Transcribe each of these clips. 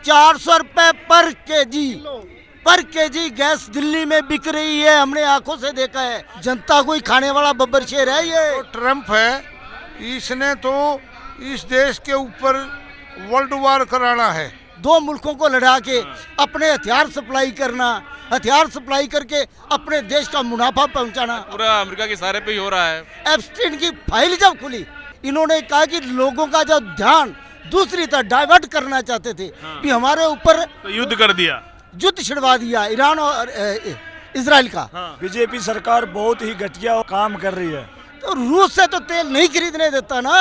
400 रुपए पर KG gas Delhi में बिक रही है। हमने आंखों से देखा है। जनता कोई खाने वाला बब्बर शेर है ये। तो ट्रम्प है, इसने तो इस देश के ऊपर वर्ल्ड वार कराना है। दो मुल्कों को लड़ा के अपने हथियार सप्लाई करना, हथियार सप्लाई करके अपने देश का मुनाफा पहुंचाना, पूरा अमेरिका के इशारे पे ही हो रहा है। एप्स्टीन की फाइल जब खुली, इन्होंने कहा कि लोगों का जो ध्यान दूसरी तरफ डाइवर्ट करना चाहते थे, कि हमारे ऊपर तो युद्ध कर दिया, युद्ध छिड़वा दिया ईरान और इजराइल का। बीजेपी सरकार बहुत ही घटिया काम कर रही है। तो रूस से तो तेल नहीं खरीदने देता ना।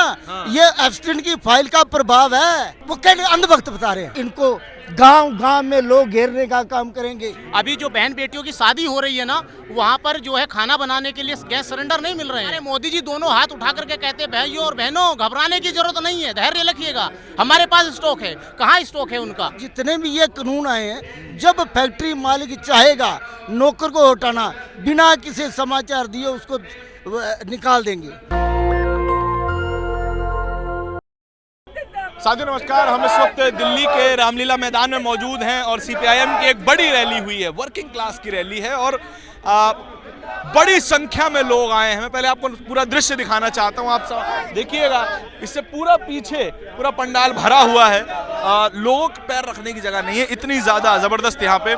ये एप्स्टीन की फाइल का प्रभाव है। वो कहने अंधभक्त बता रहे हैं। इनको गांव में लोग घेरने का काम करेंगे। अभी जो बहन बेटियों की शादी हो रही है ना, वहाँ पर जो है खाना बनाने के लिए गैस सिलेंडर नहीं मिल रहे हैं। मोदी जी दोनों हाथ उठा करके कहते हैं भाइयों और बहनों घबराने की जरूरत नहीं है, धैर्य रखिएगा, हमारे पास स्टॉक है। कहाँ स्टॉक है उनका? जितने भी ये कानून आए हैं, जब फैक्ट्री मालिक चाहेगा नौकर को हटाना, बिना किसी समाचार दिए उसको निकाल देंगे। साथियों नमस्कार, हम इस वक्त दिल्ली के रामलीला मैदान में मौजूद हैं और सीपीआईएम की एक बड़ी रैली हुई है, वर्किंग क्लास की रैली है और बड़ी संख्या में लोग आए हैं। मैं पहले आपको पूरा दृश्य दिखाना चाहता हूं, आप सब देखिएगा। इससे पूरा पीछे पूरा पंडाल भरा हुआ है, लोगों के पैर रखने की जगह नहीं है, इतनी ज़्यादा ज़बरदस्त यहाँ पे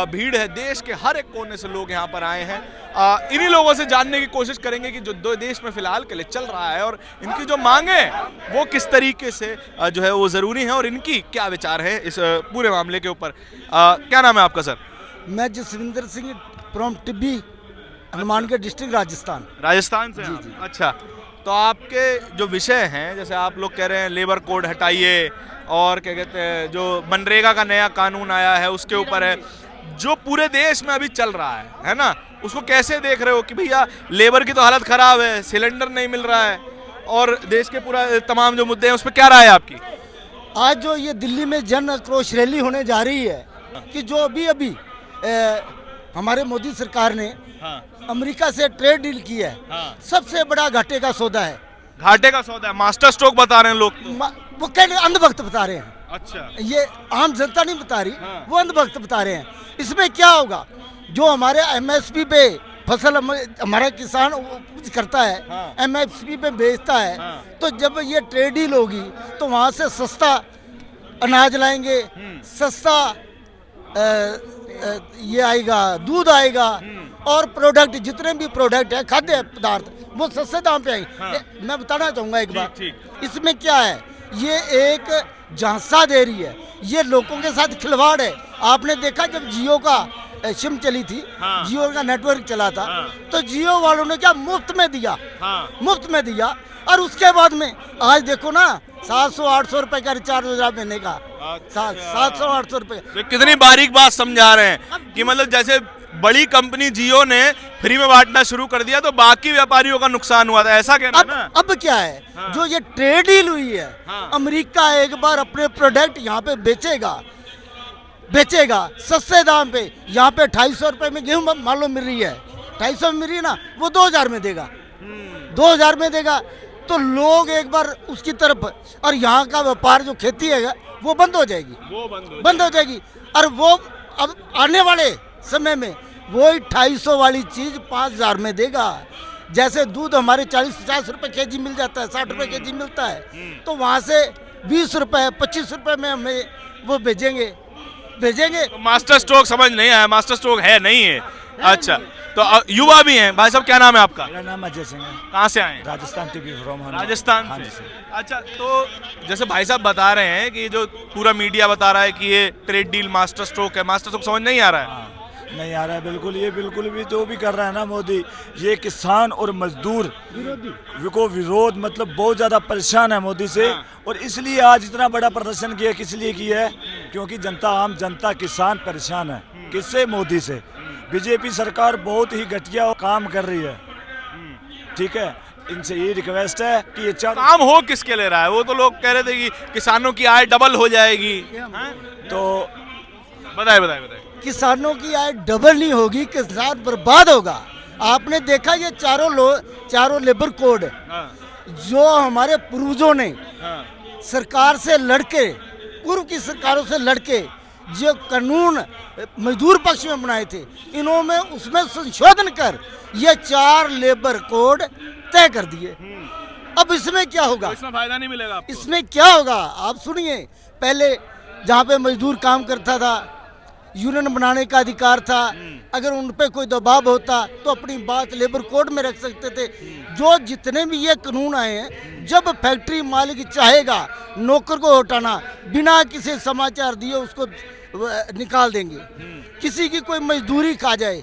भीड़ है। देश के हर एक कोने से लोग यहाँ पर आए हैं। इन्हीं लोगों से जानने की कोशिश करेंगे कि जो दो देश में फिलहाल के लिए चल रहा है और इनकी जो मांगे वो किस तरीके से जो है वो ज़रूरी है और इनकी क्या विचार है इस पूरे मामले के ऊपर। क्या नाम है आपका सर? मैं जसविंदर सिंह फ्रॉम टिब्बी, हनुमानगढ़ डिस्ट्रिक्ट, राजस्थान से? जी। अच्छा, तो आपके जो विषय हैं, जैसे आप लोग कह रहे हैं लेबर कोड हटाइए और क्या कहते हैं जो मनरेगा का नया कानून आया है उसके ऊपर है, जो पूरे देश में अभी चल रहा है ना, उसको कैसे देख रहे हो कि भैया लेबर की तो हालत खराब है, सिलेंडर नहीं मिल रहा है और देश के पूरा तमाम जो मुद्दे हैं उस पर क्या राय है आपकी? आज जो ये दिल्ली में जन आक्रोश रैली होने जा रही है कि जो अभी हमारे मोदी सरकार ने अमेरिका से ट्रेड डील की है, सबसे बड़ा घाटे का सौदा है। घाटे का सौदा है, मास्टर स्ट्रोक बता रहे हैं लोग। वो कहने अंधभक्त बता रहे हैं। अच्छा, ये आम जनता नहीं बता रही, वो अंधभक्त बता रहे हैं। इसमें क्या होगा, जो हमारे एमएसपी पे फसल हमारा किसान उपज करता है, एमएसपी पे बेचता है, तो जब ये ट्रेड डील होगी तो वहाँ से सस्ता अनाज लाएंगे, सस्ता ये आएगा, दूध आएगा और प्रोडक्ट जितने भी प्रोडक्ट है खाद्य पदार्थ वो सस्ते दाम पे आएंगे। मैं बताना चाहूँगा एक बात, इसमें क्या है, ये एक झांसा दे रही है, ये लोगों के साथ खिलवाड़ है। आपने देखा जब जियो का सिम चली थी, जियो का नेटवर्क चला था, तो जियो वालों ने क्या मुफ्त में दिया और उसके बाद में आज देखो ना 700-800 रुपए का रिचार्ज हो रहा महीने का। 700-800 रुपए। तो कितनी बारीक बात समझा रहे हैं कि मतलब जैसे बड़ी कंपनी जियो ने फ्री में बांटना शुरू कर दिया तो बाकी व्यापारियों का नुकसान हुआ था, ऐसा कहना है ना? अब क्या है, जो ये ट्रेड डील हुई है, अमेरिका एक बार अपने प्रोडक्ट यहाँ पे बेचेगा सस्ते दाम पे। यहाँ पे 250 रुपए में गेहूं मान लो मिल रही है, 250 में मिल रही है ना, वो 2000 में देगा, 2000 में देगा। तो लोग एक बार उसकी तरफ, और यहाँ का व्यापार जो खेती है वो बंद हो जाएगी, और वो अब आने वाले समय में वही 250 वाली चीज 5000 में देगा। जैसे दूध हमारे 40-50 रुपए केजी मिल जाता है, 60 रुपए केजी मिलता है, तो वहाँ से 20 रुपए 25 रुपए में हमें वो भेजेंगे। तो मास्टर स्ट्रोक समझ नहीं आया, मास्टर स्ट्रोक है नहीं है? अच्छा, तो युवा भी हैं। भाई साहब क्या नाम है आपका? मेरा नाम अजय सिंह है। कहाँ से आए? राजस्थान टिब्बी फ्रॉम राजस्थान से। अच्छा, तो जैसे भाई साहब बता रहे हैं कि जो पूरा मीडिया बता रहा है कि ये ट्रेड डील मास्टर स्ट्रोक है, मास्टर स्ट्रोक समझ नहीं आ रहा है? नहीं आ रहा है बिल्कुल। ये बिल्कुल भी जो भी कर रहा है ना मोदी, ये किसान और मजदूर को विरोध मतलब बहुत ज़्यादा परेशान है मोदी से। और इसलिए आज इतना बड़ा प्रदर्शन किया, किस लिए किया है, क्योंकि जनता, आम जनता, किसान परेशान है। किससे? मोदी से। बीजेपी सरकार बहुत ही घटिया काम कर रही है। ठीक है, इनसे ये रिक्वेस्ट है कि ये काम हो किसके ले रहा है? वो तो लोग कह रहे थे कि किसानों की आय डबल हो जाएगी, तो बताइए। किसानों की आय डबल नहीं होगी, किसान बर्बाद होगा। आपने देखा ये चारों लेबर कोड जो हमारे पूर्वजों ने सरकार से लड़के पूर्व की सरकारों से लड़के जो कानून मजदूर पक्ष में बनाए थे, इन्होंने उसमें संशोधन कर ये 4 लेबर कोड तय कर दिए। अब इसमें क्या होगा? इसमें फायदा नहीं मिलेगा आपको। इसमें क्या होगा आप सुनिए। पहले जहाँ पे मजदूर काम करता था, यूनियन बनाने का अधिकार था, अगर उन पे कोई दबाव होता तो अपनी बात लेबर कोड में रख सकते थे। जो जितने भी ये कानून आए हैं, जब फैक्ट्री मालिक चाहेगा नौकर को हटाना, बिना किसी समाचार दिए उसको निकाल देंगे। किसी की कोई मजदूरी खा जाए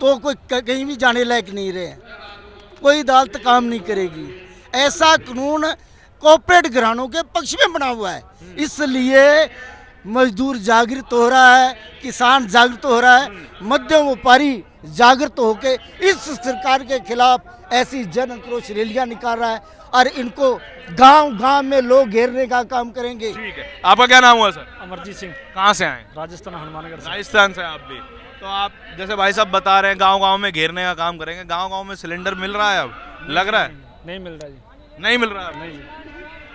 तो कोई कहीं भी जाने लायक नहीं रहे, कोई अदालत काम नहीं करेगी। ऐसा कानून कॉर्पोरेट घरानों के पक्ष में बना हुआ है, इसलिए मजदूर जागृत हो रहा है, किसान जागृत हो रहा है, मध्यम व्यापारी जागृत होके इस सरकार के खिलाफ ऐसी जन आक्रोश रैलियां निकाल रहा है और इनको गांव-गांव में लोग घेरने का काम करेंगे। ठीक है, आपका क्या नाम हुआ सर? अमरजीत सिंह, कहाँ से आए? राजस्थान हनुमानगढ़ से। राजस्थान से आप भी। तो आप जैसे भाई साहब बता रहे हैं गांव-गांव में घेरने का काम करेंगे, गांव-गांव में सिलेंडर मिल रहा है? अब लग रहा है नहीं मिल रहा जी। नहीं मिल रहा है। नहीं जी।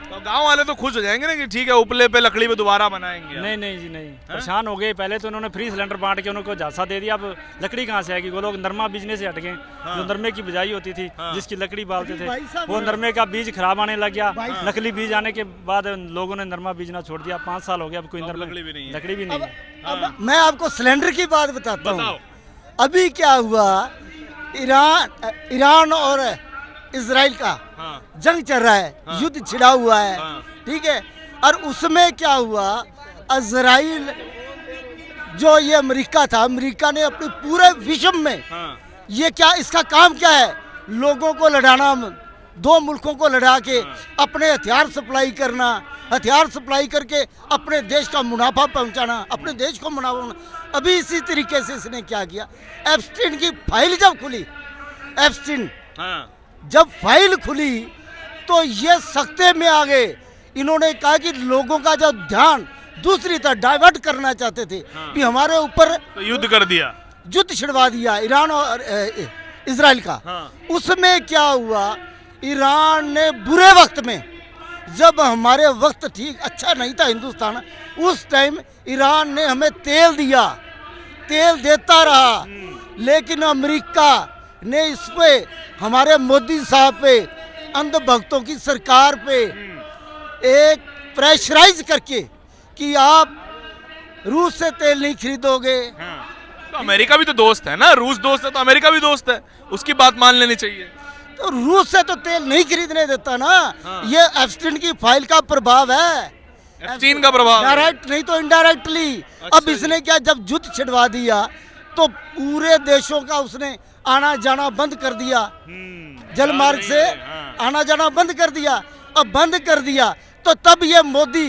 तो गांव वाले तो खुश हो जाएंगे ना कि ठीक है उपले पे लकड़ी पे दोबारा बनाएंगे। नहीं नहीं जी नहीं, परेशान हो गए। पहले तो उन्होंने फ्री सिलेंडर बांट के उनको झांसा दे दिया, अब लकड़ी कहाँ से आएगी? वो लोग नरमा बीजने से हट गए। जो नरमे की बिजाई होती थी, जिसकी लकड़ी बालते थे, वो नरमे का बीज खराब आने लग गया। नकली बीज आने के बाद लोगों ने नरमा बीजना छोड़ दिया। 5 साल हो गया, अब कोई लकड़ी भी नहीं है। लकड़ी भी नहीं है। अब मैं आपको सिलेंडर की बात बताता हूँ। बताओ। अभी क्या हुआ, ईरान और इजराइल का जंग चल रहा है, युद्ध छिड़ा हुआ है, ठीक है। और उसमें क्या हुआ, इजराइल जो ये अमेरिका था, अमेरिका ने अपने पूरे विश्व में ये क्या, इसका काम क्या है, लोगों को लड़ाना, 2 मुल्कों को लड़ा के अपने हथियार सप्लाई करना, हथियार सप्लाई करके अपने देश का मुनाफा पहुंचाना, अपने देश को मुनाफा। अभी इसी तरीके से इसने क्या किया, एप्स्टीन की फाइल जब खुली, एप्स्टीन जब फाइल खुली तो ये सख्ते में आ गए। इन्होंने कहा कि लोगों का जो ध्यान दूसरी तरफ डाइवर्ट करना चाहते थे कि हमारे ऊपर तो युद्ध कर दिया, युद्ध छिड़वा दिया ईरान और इजराइल का। उसमें क्या हुआ, ईरान ने बुरे वक्त में, जब हमारे वक्त ठीक अच्छा नहीं था हिंदुस्तान, उस टाइम ईरान ने हमें तेल दिया, तेल देता रहा। लेकिन अमेरिका ने इस पे, हमारे मोदी साहब पे, अंधभक्तों की सरकार पे एक प्रेशराइज करके कि आप रूस से तेल नहीं खरीदोगे। तो अमेरिका भी तो दोस्त है ना, रूस दोस्त है तो अमेरिका भी दोस्त है, उसकी बात मान लेनी चाहिए। तो रूस से तो तेल नहीं खरीदने देता ना। ये एप्स्टीन की फाइल का प्रभाव है, एप्स्टीन का प्रभाव, डायरेक्ट नहीं तो इनडायरेक्टली। अब इसने क्या, जब युद्ध छिड़वा दिया तो पूरे देशों का उसने आना जाना बंद कर दिया, जल मार्ग से आना जाना बंद कर दिया। अब बंद कर दिया तो तब ये मोदी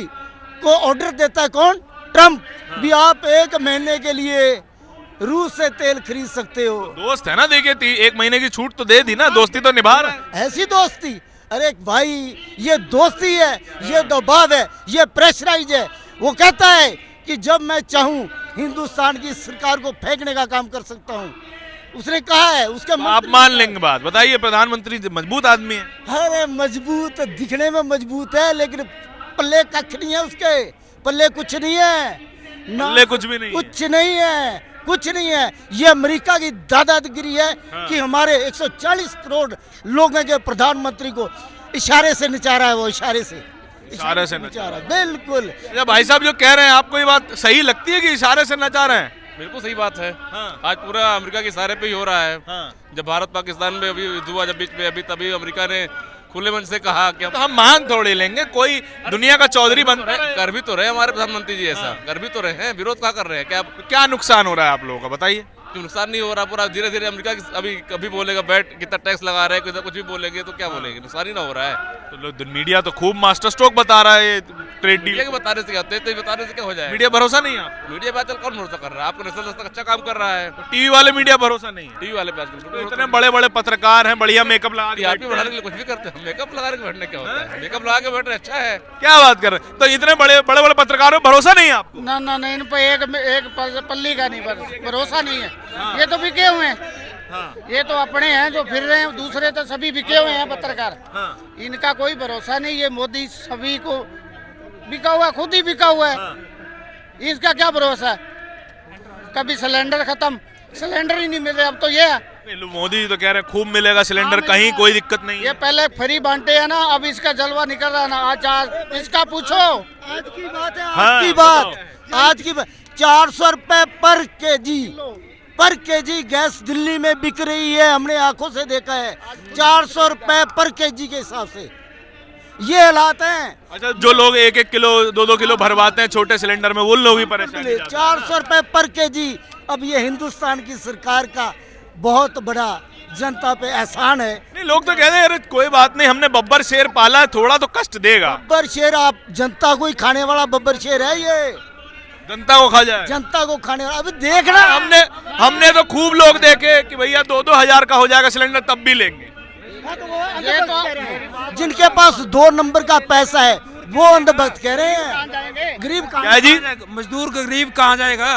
को ऑर्डर देता है कौन, ट्रम्प, भी आप 1 महीने के लिए रूस से तेल खरीद सकते हो। दोस्त है ना, देखिए 1 महीने की छूट तो दे दी ना, दोस्ती तो निभा रहा है। ऐसी दोस्ती, अरे भाई ये दोस्ती है, ये दबाव है, ये प्रेशराइज है। वो कहता है कि जब मैं चाहूं हिंदुस्तान की सरकार को फेंकने का काम कर सकता हूं, उसने कहा है। उसके तो आप मान लेंगे बात, बताइए, प्रधानमंत्री मजबूत आदमी है। अरे मजबूत, दिखने में मजबूत है, लेकिन पल्ले कख नहीं है, उसके पल्ले कुछ नहीं है, पल्ले कुछ भी नहीं, कुछ नहीं है, कुछ नहीं है। ये अमेरिका की दादागिरी है कि हमारे 140 करोड़ लोगों के प्रधानमंत्री को इशारे से नचा रहा है, वो इशारे से नचा रहा है, बिल्कुल। भाई साहब जो कह रहे हैं, आपको ये बात सही लगती है कि इशारे से नचा रहे हैं? बिल्कुल सही बात है। आज पूरा अमेरिका के इशारे पे ही हो रहा है। जब भारत पाकिस्तान में अभी युद्ध हुआ, जब बीच में, अभी तभी अमेरिका ने खुले मन से कहा कि तो हम मांग थोड़ी लेंगे, कोई दुनिया का चौधरी बन कर भी तो रहे हमारे प्रधानमंत्री जी, ऐसा कर भी तो रहे हैं, विरोध क्या कर रहे हैं? क्या नुकसान हो रहा है आप लोगों का, बताइए। क्यों नुकसान नहीं हो रहा, पूरा धीरे धीरे अमेरिका अभी कभी बोलेगा बैट कितना टैक्स लगा रहे हैं, कुछ भी बोलेंगे तो क्या बोलेंगे, नुकसान ही ना हो रहा है। तो मीडिया तो खूब मास्टर स्ट्रोक बता रहा है, ट्रेड डील के बताने से क्या होता है, बताने से क्या हो जाए? मीडिया भरोसा नहीं है आपको? मीडिया पे आजकल कौन भरोसा कर रहा है? आपको नेशनल तक अच्छा काम कर रहा है, टीवी वाले मीडिया भरोसा नहीं है। टीवी वाले पे आजकल इतने बड़े बड़े पत्रकार हैं, बढ़िया मेकअप लगा के बढ़ाने के लिए कुछ भी करते हैं। मेकअप लगा के बैठने क्या होता है? मेकअप लगा के बैठने अच्छा है। क्या बात कर रहे हैं? तो इतने बड़े बड़े पत्रकारों पर भरोसा नहीं है आपको? ना ना नहीं, इन पे एक पल्ली का नहीं, भरोसा नहीं है। ये तो बिके हुए हैं, ये तो अपने हैं जो फिर रहे हैं, दूसरे तो सभी बिके हुए हैं पत्रकार। इनका कोई भरोसा नहीं। ये मोदी सभी को बिका हुआ, खुद ही बिका हुआ है। इसका क्या भरोसा है? कभी सिलेंडर खत्म, सिलेंडर ही नहीं मिल रहे। अब तो ये है, मोदी जी तो कह रहे हैं खूब मिलेगा सिलेंडर, कहीं कोई दिक्कत नहीं ये है। पहले फ्री बांटे है ना, अब इसका जलवा निकल रहा है ना। आज इसका पूछो। आज की बात है, आज की बात, आज की बात। 400 रुपए पर केजी गैस दिल्ली में बिक रही है, हमने आंखों से देखा है। 400 रुपए पर केजी के हिसाब से ये हालात हैं। अच्छा, जो लोग 1-1 किलो 2-2 किलो भरवाते हैं छोटे सिलेंडर में, वो लोग भी परेशान। 400 रुपए पर केजी। अब ये हिंदुस्तान की सरकार का बहुत बड़ा जनता पे एहसान है। नहीं, लोग तो कहते हैं अरे कोई बात नहीं, हमने बब्बर शेर पाला है, थोड़ा तो कष्ट देगा। बब्बर शेर, आप जनता को ही खाने वाला बब्बर शेर है ये, जनता को खा जाए, जनता को खाने वाला। अभी देखना, हमने तो खूब लोग देखे कि भैया 2-2 हजार का हो जाएगा सिलेंडर तब भी लेंगे। ये तो जिनके पास 2 नंबर का पैसा है वो अंधभक्त कह रहे हैं। गरीब क्या जी? मजदूर गरीब कहाँ जाएगा?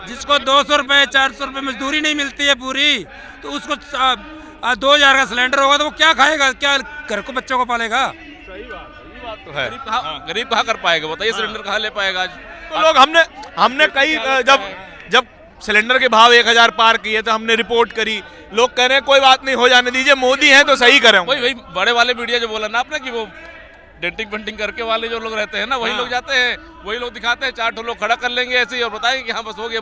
जिसको 200 रुपए 400 रुपए मजदूरी नहीं मिलती है पूरी, तो उसको 2000 का सिलेंडर होगा तो वो क्या खाएगा? क्या घर को बच्चों को पालेगा? तो है, गरीब कहाँ कर पाएगा बताइए? सिलेंडर कहाँ ले पाएगा आज? तो लोग हमने कई जब सिलेंडर के भाव 1000 पार किए तो हमने रिपोर्ट करी, लोग कह रहे हैं कोई बात नहीं, हो जाने दीजिए, मोदी हैं तो सही करें। वही बड़े वाले मीडिया जो बोला ना आपने कि वो डेंटिंग पेंटिंग करके वाले जो लोग रहते हैं ना, वही लोग जाते हैं, वही लोग दिखाते हैं, 4 लोग खड़ा कर लेंगे ऐसे ही और बताएंगे कि हाँ बस हो गया,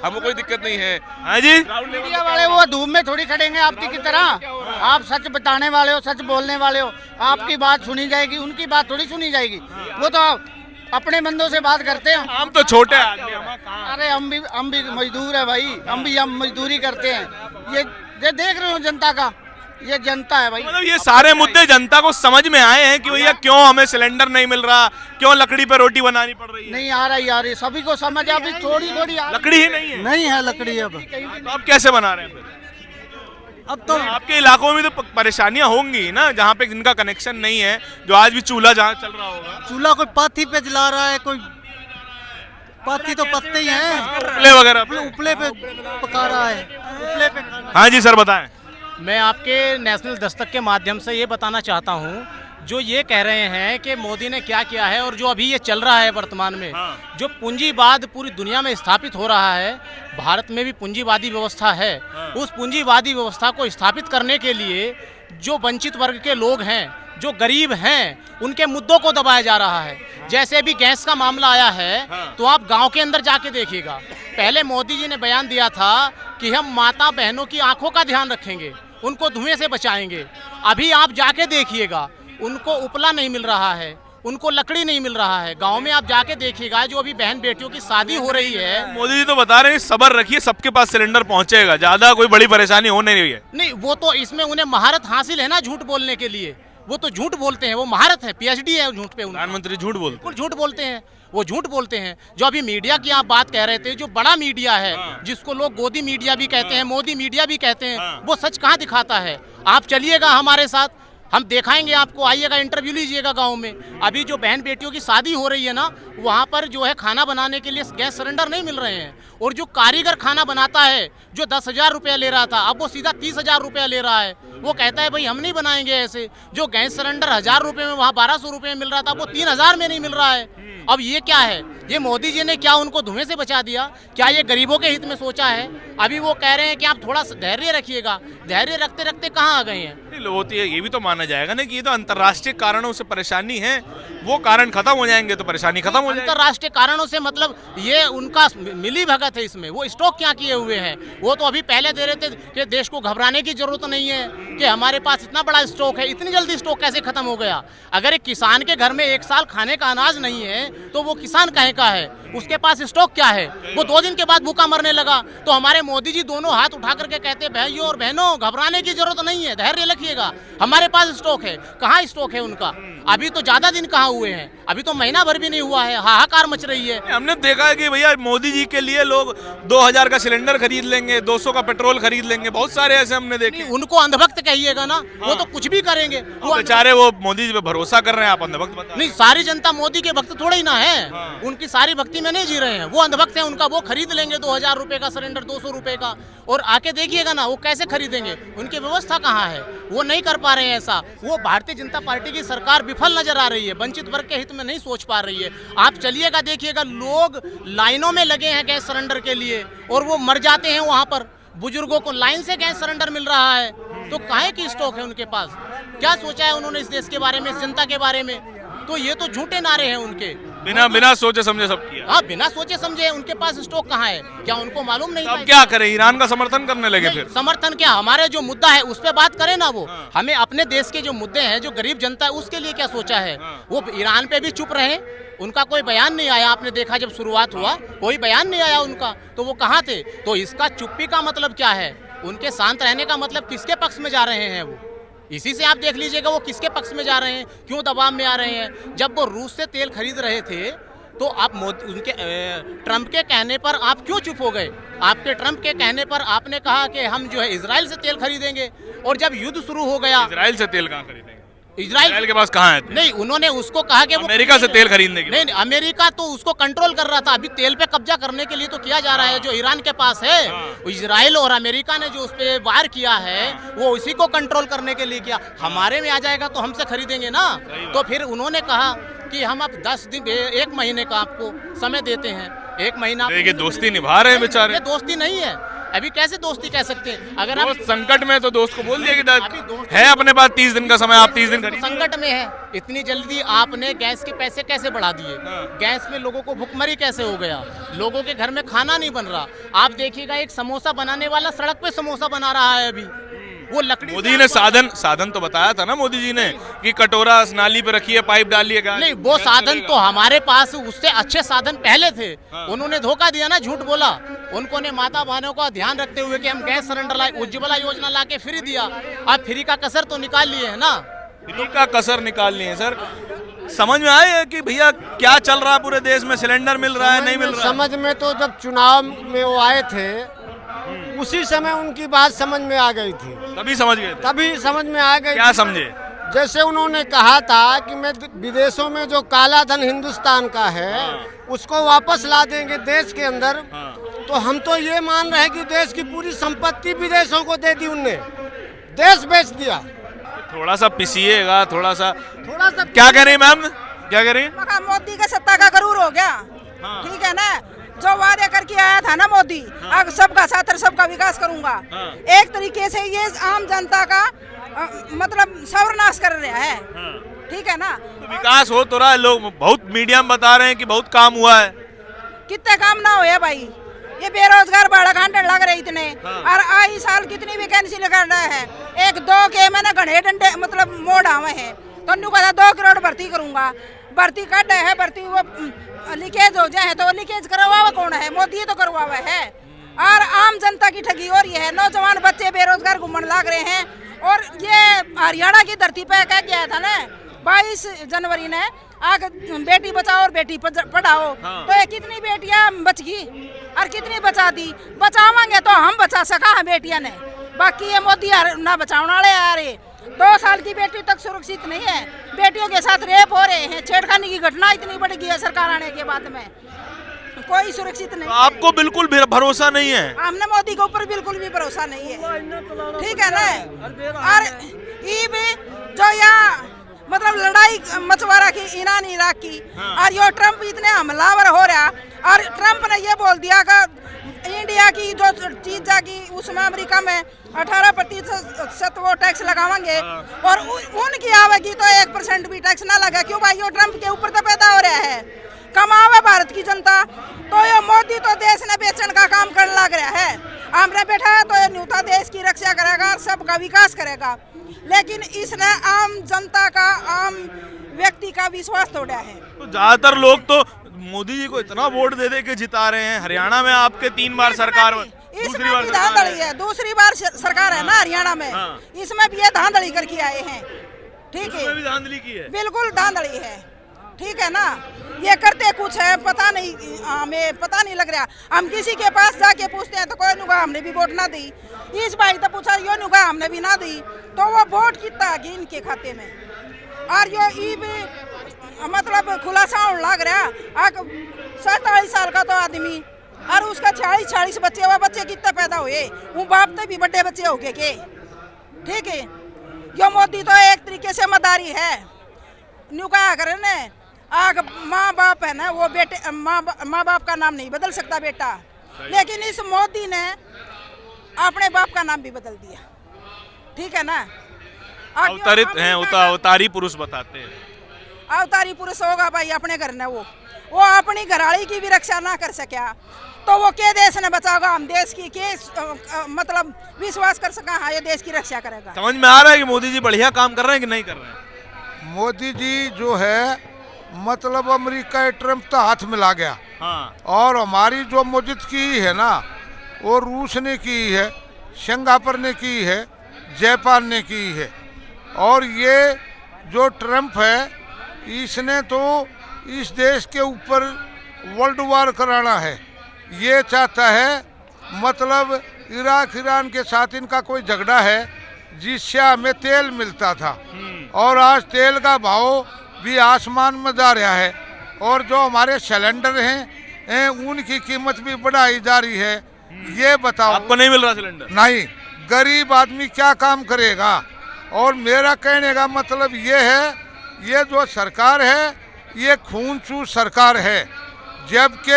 हमको कोई दिक्कत नहीं है। हाँ जी, मीडिया वाले वो धूप में थोड़ी खड़ेंगे आपकी की तरह। आप सच बताने वाले हो, सच बोलने वाले हो, आपकी बात सुनी जाएगी, उनकी बात थोड़ी सुनी जाएगी। वो तो अपने बंदों से बात करते हैं। हम तो छोटे आदमी, अरे हम भी मजदूर है भाई, हम मजदूरी करते हैं। ये देख रहे हो जनता का, ये जनता है भाई। मतलब ये सारे मुद्दे जनता को समझ में आए हैं कि भैया क्यों हमें सिलेंडर नहीं मिल रहा, क्यों लकड़ी पे रोटी बनानी पड़ रही है। नहीं आ रही सभी को समझ, अभी थोड़ी लकड़ी ही नहीं है, नहीं है लकड़ी। अब तो आप कैसे बना रहे हैं फिर? अब तो आपके इलाकों में तो परेशानियां होंगी ना, जहाँ पे जिनका कनेक्शन नहीं है, जो आज भी चूल्हा जहाँ चल रहा होगा। चूल्हा कोई पाथी पे जला रहा है, कोई पाथी तो पत्ते ही हैं, उपले वगैरह उपले पे पका रहा है, उपले पे। हाँ जी सर, बताएं। मैं आपके नेशनल दस्तक के माध्यम से ये बताना चाहता हूँ, जो ये कह रहे हैं कि मोदी ने क्या किया है और जो अभी ये चल रहा है वर्तमान में, जो पूंजीवाद पूरी दुनिया में स्थापित हो रहा है, भारत में भी पूंजीवादी व्यवस्था है। उस पूंजीवादी व्यवस्था को स्थापित करने के लिए जो वंचित वर्ग के लोग हैं, जो गरीब हैं, उनके मुद्दों को दबाया जा रहा है। जैसे अभी गैस का मामला आया है, तो आप गांव के अंदर जाके देखिएगा। पहले मोदी जी ने बयान दिया था कि हम माता बहनों की आंखों का ध्यान रखेंगे, उनको धुएं से बचाएंगे। अभी आप जाके देखिएगा, उनको उपला नहीं मिल रहा है, उनको लकड़ी नहीं मिल रहा है। गांव में आप जाके देखिएगा, जो अभी बहन बेटियों की शादी हो रही है। मोदी जी तो बता रहे हैं सब्र रखिए, सबके पास सिलेंडर पहुंचेगा, ज्यादा कोई बड़ी परेशानी होने नहीं है। नहीं, वो तो इसमें उन्हें महारत हासिल है ना झूठ बोलने के लिए, वो तो झूठ बोलते हैं, वो महारत है, PhD है झूठ पे। प्रधानमंत्री झूठ बोलते, बिल्कुल झूठ बोलते हैं, वो झूठ बोलते हैं। जो अभी मीडिया की आप बात कह रहे थे, जो बड़ा मीडिया है, जिसको लोग गोदी मीडिया भी कहते हैं, मोदी मीडिया भी कहते हैं, वो सच कहाँ दिखाता है? आप चलिएगा हमारे साथ, हम दिखाएंगे आपको, आइएगा, इंटरव्यू लीजिएगा गांव में। अभी जो बहन बेटियों की शादी हो रही है ना, वहाँ पर जो है खाना बनाने के लिए गैस सिलेंडर नहीं मिल रहे हैं। और जो कारीगर खाना बनाता है, जो 10,000 रुपया ले रहा था, अब वो सीधा 30,000 रुपया ले रहा है। वो कहता है भाई हम नहीं बनाएंगे ऐसे। जो गैस सिलेंडर 1000 रुपये में वहाँ 1200 रुपये में मिल रहा था, वो 3000 में नहीं मिल रहा है। अब ये क्या है? ये मोदी जी ने क्या उनको धुएं से बचा दिया? क्या ये गरीबों के हित में सोचा है? अभी वो कह रहे हैं कि आप थोड़ा धैर्य रखिएगा। धैर्य रखते रखते कहाँ आ गए हैं? होती है, ये भी तो माना जाएगा ना कि ये तो अंतर्राष्ट्रीय कारणों से परेशानी है, वो कारण खत्म हो जाएंगे तो परेशानी खत्म हो जाएगी। अंतर्राष्ट्रीय कारणों से मतलब ये उनका मिली भगत है इसमें। वो स्टॉक क्या किए हुए हैं? वो तो अभी पहले दे रहे थे कि देश को घबराने की जरूरत नहीं है, कि हमारे पास इतना बड़ा स्टॉक है। इतनी जल्दी स्टॉक कैसे खत्म हो गया? अगर एक किसान के घर में 1 साल खाने का अनाज नहीं है, तो वो किसान कहे का है? उसके पास स्टॉक क्या है? वो 2 दिन के बाद भूखा मरने लगा। तो हमारे मोदी जी दोनों हाथ उठा करके कहते हैं भाइयों और बहनों, घबराने की जरूरत नहीं है, धैर्य रखिएगा, हमारे पास स्टॉक है। कहाँ स्टॉक है उनका? अभी तो ज्यादा दिन कहाँ हुए हैं, अभी तो महीना भर भी नहीं हुआ है, हाहाकार मच रही है। हमने देखा है कि भैया मोदी जी के लिए लोग 2000 का सिलेंडर खरीद लेंगे, 200 का पेट्रोल खरीद लेंगे, बहुत सारे ऐसे हमने देखे। उनको अंधभक्त कहिएगा ना, वो तो कुछ भी करेंगे। वो बेचारे वो मोदी जी पे भरोसा कर रहे हैं, आप अंधभक्त बता। नहीं, सारी जनता मोदी के भक्त थोड़े ही ना है। उनकी सारी भक्ति में नहीं जी रहे हैं, वो अंधभक्त हैं उनका, वो खरीद लेंगे 2000 रुपए का सिलेंडर, 200 रुपए का, और आके देखिएगा ना वो कैसे खरीदेंगे, उनकी व्यवस्था कहाँ है, वो नहीं कर पा रहे हैं ऐसा। वो भारतीय जनता पार्टी की सरकार विफल नजर आ रही है, वंचित वर्ग के हित में नहीं सोच पा रही है। आप चलिएगा देखिएगा, लोग लाइनों में लगे हैं गैस सिलेंडर के लिए और वो मर जाते हैं वहां पर। बुजुर्गों को लाइन से गैस सिलेंडर मिल रहा है, तो काहे की स्टॉक है उनके पास? क्या सोचा है उन्होंने इस देश के बारे में, इस जनता के बारे में? तो ये तो झूठे नारे हैं उनके, बिना सोचे समझे सब किया। हाँ, बिना सोचे समझे। उनके पास स्टॉक कहाँ है, क्या उनको मालूम नहीं? अब क्या करें, ईरान का समर्थन करने लगे फिर? समर्थन क्या, हमारे जो मुद्दा है उस पर बात करें ना। वो हमें अपने देश के जो मुद्दे हैं, जो गरीब जनता है, उसके लिए क्या सोचा है? वो ईरान पे भी चुप रहे, उनका कोई बयान नहीं आया। आपने देखा जब शुरुआत हुआ कोई बयान नहीं आया उनका, तो वो कहाँ थे? तो इसका चुप्पी का मतलब क्या है? उनके शांत रहने का मतलब किसके पक्ष में जा रहे हैं वो? इसी से आप देख लीजिएगा वो किसके पक्ष में जा रहे हैं, क्यों दबाव में आ रहे हैं। जब वो रूस से तेल खरीद रहे थे तो आप उनके ट्रंप के कहने पर आप क्यों चुप हो गए? आपके ट्रंप के कहने पर आपने कहा कि हम जो है इजराइल से तेल खरीदेंगे, और जब युद्ध शुरू हो गया, इजराइल से तेल कहाँ खरीदेंगे? इजराइल के पास कहाँ है तेल? नहीं, उन्होंने उसको कहा कि वो अमेरिका से तेल खरीदने की। नहीं, अमेरिका तो उसको कंट्रोल कर रहा था। अभी तेल पे कब्जा करने के लिए तो किया जा रहा है जो ईरान के पास है। इजराइल और अमेरिका ने जो उस पे वार किया है वो उसी को कंट्रोल करने के लिए किया। हमारे में आ जाएगा तो हमसे खरीदेंगे ना। तो फिर उन्होंने कहा कि हम अब 10 दिन 1 महीने का आपको समय देते हैं, 1 महीना। देखिए दोस्ती निभा रहे हैं बेचारे। ये दोस्ती नहीं है, अभी कैसे दोस्ती कह सकते हैं? अगर आप संकट में तो दोस्त को बोल दिया कि है अपने पास 30 दिन का समय, आप 30 दिन संकट में है। इतनी जल्दी आपने गैस के पैसे कैसे बढ़ा दिए? गैस में लोगों को भुखमरी कैसे हो गया? लोगों के घर में खाना नहीं बन रहा। आप देखिएगा एक समोसा बनाने वाला सड़क पे समोसा बना रहा है अभी, वो लकड़ी। मोदी ने साधन तो बताया था ना मोदी जी ने कि कटोरा नाली पे रखिए, पाइप डालिए। नहीं, वो साधन तो हमारे पास उससे अच्छे साधन पहले थे। उन्होंने धोखा दिया ना, झूठ बोला। उनको ने माता बहनों का ध्यान रखते हुए कि हम गैस सिलेंडर लाए, उज्ज्वला योजना ला के फ्री दिया। अब फ्री का कसर तो निकाल लिए है ना, फ्री का कसर निकाल लिए सर। समझ में आए कि भैया क्या चल रहा है पूरे देश में, सिलेंडर मिल रहा है नहीं मिल रहा? समझ में तो जब चुनाव में वो आए थे उसी समय उनकी बात समझ में आ गई थी। तभी समझ गए थे? तभी समझ में आ गई। क्या समझे? जैसे उन्होंने कहा था कि मैं विदेशों में जो काला धन हिंदुस्तान का है उसको वापस ला देंगे देश के अंदर। तो हम तो ये मान रहे हैं कि देश की पूरी संपत्ति विदेशों को दे दी उनने, देश बेच दिया। थोड़ा सा पिसिएगा, थोड़ा सा क्या कह रही मैम, क्या कह रही? मोदी का सत्ता का गरूर हो गया। ठीक है ना, जो वादे करके आया था ना मोदी, अब सबका साथ और सबका विकास करूंगा, एक तरीके से ये आम जनता का मतलब सर्वनाश कर रहा है। ठीक है ना, तो विकास हो तो रहा है, लोग बहुत मीडिया में बता रहे हैं कि बहुत काम हुआ है। कितने काम ना हुए भाई, ये बेरोजगार बाड़ा घंटे लग रहे इतने, और आई साल कितनी वैकेंसी लगा रहा है। 1-2 के मैंने घने डंडे मतलब मोड़ आवे हैं, तो उन्होंने कहा 2 करोड़ भर्ती करूंगा। भर्ती कर रहे है, भर्ती वो लीकेज हो जाए तो लीकेज करवावा कौन है? मोदी तो करवावा है। और आम जनता की ठगी हो रही है, नौजवान बच्चे बेरोजगार घूमने लग रहे हैं। और ये हरियाणा की धरती पे कह गया था ना 22 जनवरी ने, आगे बेटी बचाओ और बेटी पढ़ाओ। तो ये कितनी बेटियां बच गई और कितनी बचा दी? बचावांगे तो हम बचा सका है बेटियां ने, बाकी ये मोदी ना बचाने वाले आ रहे। 2 साल की बेटी तक सुरक्षित नहीं है, बेटियों के साथ रेप हो रहे हैं, छेड़खानी की घटना इतनी बढ़ गई है सरकार आने के बाद में, कोई सुरक्षित नहीं। तो आपको बिल्कुल भरोसा नहीं है? हमने मोदी के ऊपर बिल्कुल भी भरोसा नहीं है। ठीक है ना, और ये भी जो यहाँ मतलब लड़ाई मचवा रखी ईरान इराक की, और यो ट्रंप इतने हमलावर हो रहा, और ट्रंप ने ये बोल दिया कि इंडिया की जो चीज जागी उसमें अमेरिका में 18% वो टैक्स लगावांगे, और उनकी आवेगी तो 1% भी टैक्स ना लगा। क्यों भाई, यो ट्रंप के ऊपर तो पैदा हो रहा है, कमावे भारत की जनता। तो ये मोदी तो देश ने बेचने का काम करने लग रहा है। हमने बैठा है तो ये न्यूता देश की रक्षा करेगा और सबका विकास करेगा, लेकिन इसने आम जनता का, आम व्यक्ति का विश्वास तोड़ा है। तो ज्यादातर लोग तो मोदी जी को इतना वोट दे दे के जिता रहे हैं। हरियाणा में आपके 3 बार सरकार, इसमें भी धांधली है, दूसरी बार सरकार है ना हरियाणा में, इसमें भी ये धांधली करके आए हैं। ठीक है, धांधली की है, बिल्कुल धांधली है। ठीक है ना, ये करते कुछ है पता नहीं, हमें पता नहीं लग रहा। हम किसी के पास जाके पूछते हैं तो कोई नुका हमने भी वोट ना दी, इस भाई तो पूछा यो नुका हमने भी ना दी, तो वो वोट कितना गई इनके खाते में। और यो मतलब खुलासा होने लग रहा। 47 साल का तो आदमी और उसका 40 बच्चे हुआ। बच्चे कितने पैदा हुए? वो बाप तो भी बड़े बच्चे हो गए के। ठीक है, यो मोदी तो एक तरीके से मदारी है। न्यू कहा करे ना, आग माँ बाप है ना, वो बेटे माँ बाप का नाम नहीं बदल सकता बेटा, लेकिन इस मोदी ने अपने बाप का नाम भी बदल दिया। ठीक है ना, अवतरित हैं, अवतारी पुरुष बताते हैं। अवतारी पुरुष होगा भाई अपने घर ने, वो अपनी घराड़ी की भी रक्षा ना कर सका तो वो के देश ने बचाओगा? हम देश की के मतलब विश्वास कर सका हाँ ये देश की रक्षा करेगा? समझ में आ रहा है कि मोदी जी बढ़िया काम कर रहे हैं कि नहीं कर रहे हैं? मोदी जी जो है मतलब अमेरिका ट्रम्प तो हाथ मिला गया। हाँ। और हमारी जो मौजूदगी है ना, वो रूस ने की है, सिंगापुर ने की है, जापान ने की है। और ये जो ट्रम्प है, इसने तो इस देश के ऊपर वर्ल्ड वार कराना है। ये चाहता है, मतलब इराक ईरान के साथ इनका कोई झगड़ा है जिससे हमें तेल मिलता था, और आज तेल का भाव भी आसमान में जा रहा है। और जो हमारे सिलेंडर हैं उनकी कीमत भी बढ़ाई जा रही है। ये बताओ, आपको नहीं मिल रहा सिलेंडर? नहीं, गरीब आदमी क्या काम करेगा? और मेरा कहने का मतलब ये है, ये जो सरकार है ये खूनचूस सरकार है। जबकि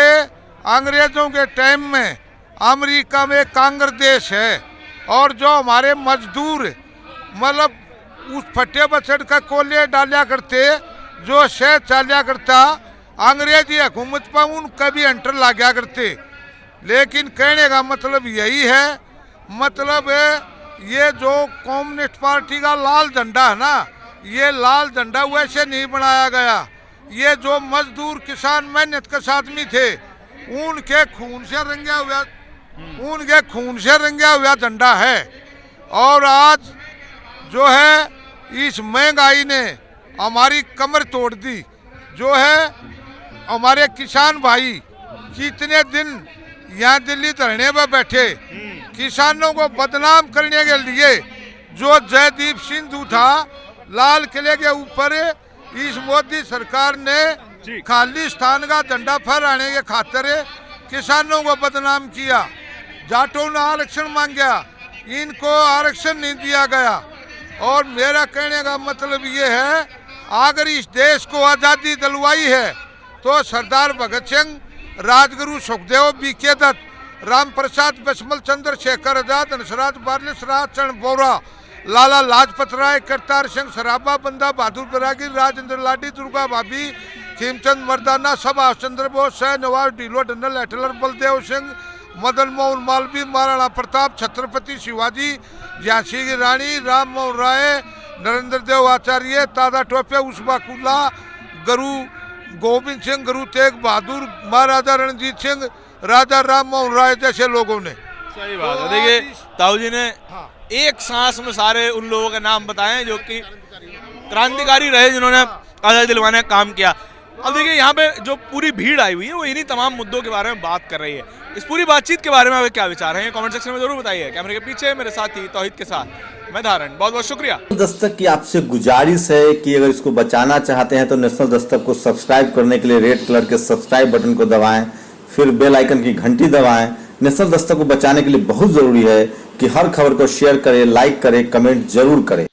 अंग्रेजों के टाइम में अमेरिका में कांग्रेस देश है, और जो हमारे मजदूर मतलब उस फटे बचड़ का कोले डाला करते, जो शहद चालिया करता अंग्रेजी हुकूमत पर, उनका भी अंटर ला गया करते। लेकिन कहने का मतलब यही है, मतलब ये जो कम्युनिस्ट पार्टी का लाल झंडा है ना, ये लाल झंडा वैसे नहीं बनाया गया। ये जो मजदूर किसान मेहनत के आदमी थे, उनके खून से रंगा हुआ झंडा है। और आज जो है इस महंगाई ने हमारी कमर तोड़ दी। जो है हमारे किसान भाई कितने दिन यहाँ दिल्ली धरने पर बैठे, किसानों को बदनाम करने के लिए। जो जयदीप सिंधु था, लाल किले के ऊपर इस मोदी सरकार ने खालिस्तान का झंडा फहराने के खातिर किसानों को बदनाम किया। जाटों ने आरक्षण मांगा, इनको आरक्षण नहीं दिया गया। और मेरा कहने का मतलब ये है, अगर इस देश को आज़ादी दिलवाई है तो सरदार भगत सिंह, राजगुरु सुखदेव, बीके दत्त, राम प्रसाद, बिस्मिल चंद्र शेखर आजाद, हंसराज बारलिस, चरण बोरा, लाला लाजपत राय, करतार सिंह सराबा, बंदा बहादुर बैरागी, राजेंद्र लाडी, दुर्गा भाभी, खेमचंद मर्दाना, सुभाष चंद्र बोस, नवाब ढीलो ढंडल, अटलर बलदेव सिंह, मदन मोहन मालवीय, महाराणा प्रताप, छत्रपति शिवाजी, झांसी की रानी, राम मोहन राय, नरेंद्र देव आचार्य, तादा टोपे, उस्माकुल्ला, गुरु गोविंद सिंह, गुरु तेग बहादुर, महाराजा रणजीत सिंह, राजा राम मोहन राय जैसे लोगों ने। सही बात है। देखिए ताऊ जी ने एक सांस में सारे उन लोगों के नाम बताए जो कि क्रांतिकारी रहे, जिन्होंने आज़ादी दिलवाने का काम किया। अब देखिए यहाँ पे जो पूरी भीड़ आई हुई है वो इन्हीं तमाम मुद्दों के बारे में बात कर रही है। इस पूरी बातचीत के बारे में आपके क्या विचार हैं, कमेंट सेक्शन में जरूर बताइए। कैमरे के पीछे मेरे साथी तौहीद के साथ मैं धारण, बहुत बहुत शुक्रिया। दस्तक की आपसे गुजारिश है कि अगर इसको बचाना चाहते हैं तो नेशनल दस्तक को सब्सक्राइब करने के लिए रेड कलर के सब्सक्राइब बटन को दबाएं, फिर बेल आइकन की घंटी दबाएं। नेशनल दस्तक को बचाने के लिए बहुत जरूरी है कि हर खबर को शेयर करें, लाइक करें, कमेंट जरूर करें।